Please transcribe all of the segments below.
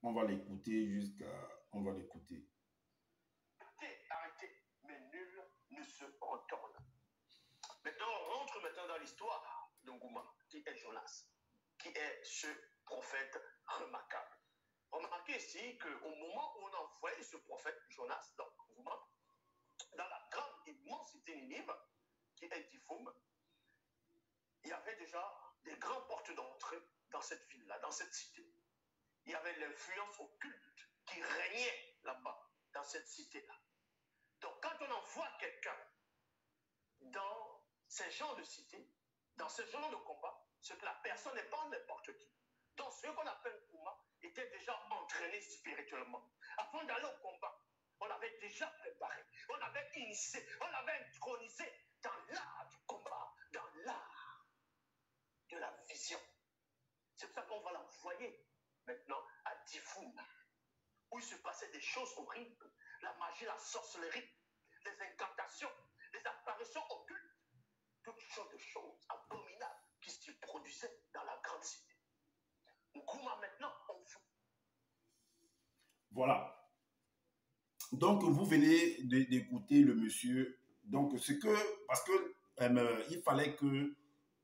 On va l'écouter jusqu'à... On va l'écouter. Arrêtez, mais nul ne se retourne. Maintenant, on rentre maintenant dans l'histoire de Ngouma, qui est Jonas, qui est ce prophète remarquable. Remarquez ici qu'au moment où on a envoyé ce prophète Jonas dans Ngouma, dans la grande immensité Ninive, qui est Difoum, il y avait déjà des grandes portes d'entrée dans cette ville-là, dans cette cité. Il y avait l'influence occulte qui régnait là-bas, dans cette cité-là. Donc, quand on envoie quelqu'un dans ces genres de cité, dans ce genre de combat, c'est que la personne n'est pas n'importe qui. Donc, ce qu'on appelle Ngouma était déjà entraîné spirituellement. Avant d'aller au combat, on avait déjà préparé, on avait initié, on avait intronisé dans l'art du combat, dans l'art de la vision. C'est pour ça qu'on va l'envoyer maintenant à Difoum, où il se passait des choses horribles, la magie, la sorcellerie, les incantations, les apparitions occultes, toutes sortes de choses abominables qui se produisaient dans la grande cité. Ngouma maintenant, on fout. Voilà. Donc, vous venez d'écouter le monsieur. Donc, ce que... Parce que il fallait que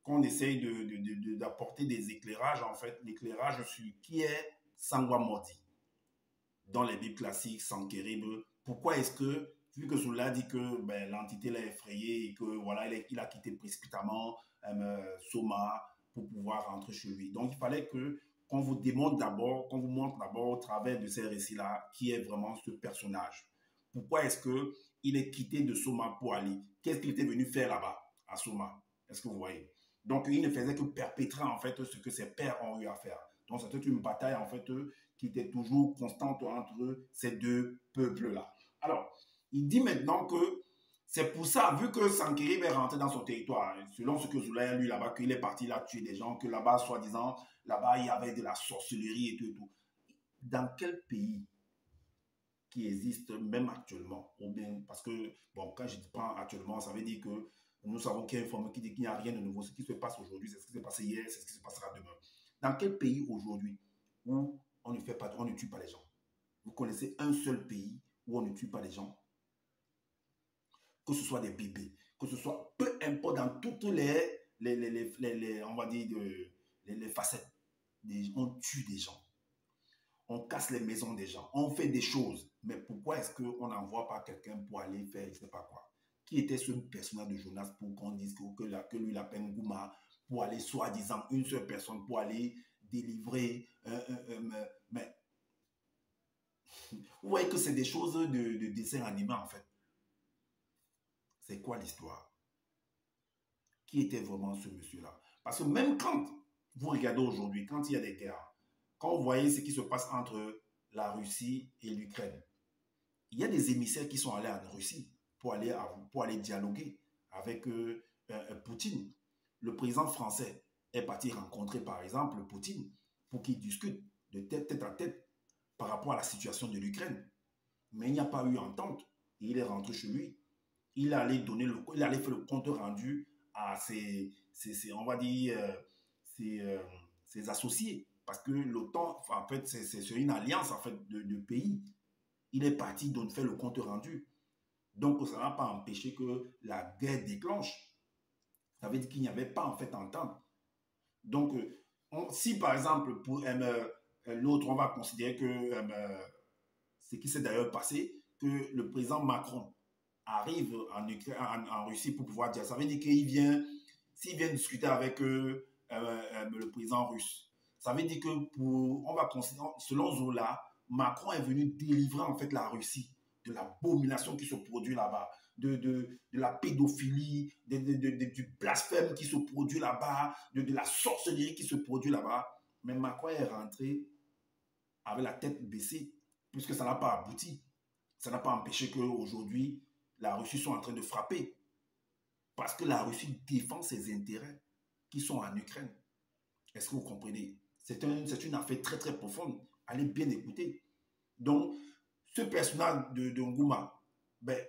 qu'on essaye d'apporter des éclairages, en fait. L'éclairage sur qui est Sangwa Modi dans les Bibles classiques, Sankérib. Pourquoi est-ce que, vu que Zoula dit que ben, l'entité l'a effrayé et que voilà, il a quitté précipitamment Soma pour pouvoir rentrer chez lui. Donc, il fallait que qu'on vous démontre d'abord, qu'on vous montre d'abord au travers de ces récits-là qui est vraiment ce personnage. Pourquoi est-ce que il est quitté de Soma pour aller? Qu'est-ce qu'il était venu faire là-bas, à Soma? Est-ce que vous voyez? Donc, il ne faisait que perpétrer en fait ce que ses pères ont eu à faire. Donc, c'était une bataille en fait qui était toujours constante entre ces deux peuples-là. Alors, il dit maintenant que c'est pour ça, vu que Sankérib est rentré dans son territoire, selon ce que Zoulaya lui là-bas, qu'il est parti là tuer des gens, que là-bas, soi-disant, là-bas, il y avait de la sorcellerie et tout et tout. Dans quel pays qui existe même actuellement, ou bien, parce que, bon, quand je dis pas actuellement, ça veut dire que nous savons qu'il y a une forme qui dit qu'il n'y a rien de nouveau. Ce qui se passe aujourd'hui, c'est ce qui s'est passé hier, c'est ce qui se passera demain. Dans quel pays aujourd'hui où on ne fait pas, on ne tue pas les gens? Vous connaissez un seul pays où on ne tue pas les gens? Que ce soit des bébés, que ce soit, peu importe, dans toutes on va dire, les facettes, on tue des gens. On casse les maisons des gens, on fait des choses. Mais pourquoi est-ce qu'on n'envoie pas quelqu'un pour aller faire, je ne sais pas quoi? Qui était ce personnage de Jonas pour qu'on dise que lui l'appelle Ngouma, pour aller, soi-disant, une seule personne, pour aller délivrer mais vous voyez que c'est des choses de dessin animé, en fait. C'est quoi l'histoire? Qui était vraiment ce monsieur-là? Parce que même quand vous regardez aujourd'hui, quand il y a des guerres, quand vous voyez ce qui se passe entre la Russie et l'Ukraine, il y a des émissaires qui sont allés en Russie pour aller dialoguer avec Poutine. Le président français est parti rencontrer, par exemple, Poutine pour qu'il discute de tête à tête par rapport à la situation de l'Ukraine. Mais il n'y a pas eu entente. Il est rentré chez lui. Il allait faire le compte rendu à on va dire, ses associés. Parce que l'OTAN, en fait, c'est une alliance en fait, de pays. Il est parti donc faire le compte rendu. Donc, ça n'a pas empêché que la guerre déclenche. Ça veut dire qu'il n'y avait pas en fait entente. Donc, si par exemple, pour l'autre, on va considérer que ce qui s'est d'ailleurs passé, que le président Macron arrive en Russie pour pouvoir dire, ça veut dire qu'il vient, s'il vient discuter avec le président russe, ça veut dire que on va considérer, selon Zola, Macron est venu délivrer en fait la Russie de l'abomination qui se produit là-bas, de la pédophilie, du blasphème qui se produit là-bas, de la sorcellerie qui se produit là-bas. Mais Macron est rentré avec la tête baissée, puisque ça n'a pas abouti. Ça n'a pas empêché qu'aujourd'hui, la Russie soit en train de frapper. Parce que la Russie défend ses intérêts qui sont en Ukraine. Est-ce que vous comprenez? C'est une affaire très très profonde. Allez bien écouter. Donc, ce personnage de Ngouma, ben,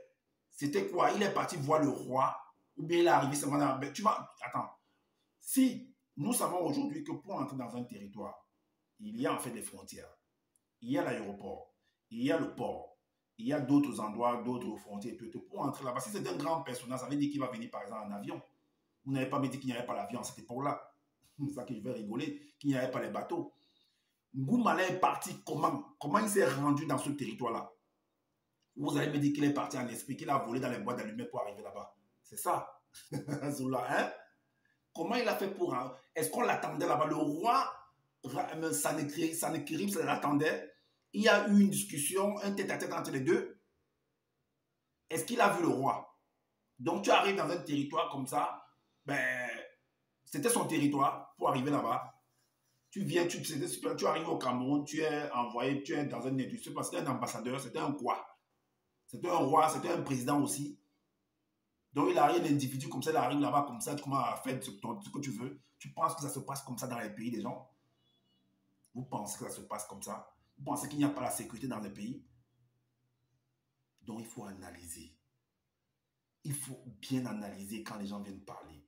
c'était quoi? Il est parti voir le roi, ou bien il est arrivé seulement ben, tu vois, attends. Si nous savons aujourd'hui que pour entrer dans un territoire, il y a en fait des frontières. il y a l'aéroport, il y a le port, il y a d'autres endroits, d'autres frontières. Pour entrer là-bas, si c'est un grand personnage, ça veut dire qu'il va venir par exemple en avion. Vous n'avez pas me dit qu'il n'y avait pas l'avion à cette époque-là. C'est ça que je vais rigoler, qu'il n'y avait pas les bateaux. Ngoumala est parti comment? Comment il s'est rendu dans ce territoire-là? Vous allez me dire qu'il est parti en esprit, qu'il a volé dans les boîtes d'allumettes pour arriver là-bas. C'est ça. Zoula, hein? Comment il a fait pour... Est-ce qu'on l'attendait là-bas? Le roi, Sanekirib, ça l'attendait. Il y a eu une discussion, un tête-à-tête entre les deux. Est-ce qu'il a vu le roi? Donc tu arrives dans un territoire comme ça, ben, c'était son territoire pour arriver là-bas. Tu viens, tu arrives au Cameroun, tu es envoyé, tu es dans un étude, parce qu'un ambassadeur, c'était un quoi? C'était un roi, c'était un président aussi. Donc il arrive un individu comme ça, il arrive là-bas comme ça, tu commences à faire ce que tu veux. Tu penses que ça se passe comme ça dans les pays des gens? Vous pensez que ça se passe comme ça? Vous pensez qu'il n'y a pas la sécurité dans les pays? Donc il faut analyser. Il faut bien analyser quand les gens viennent parler.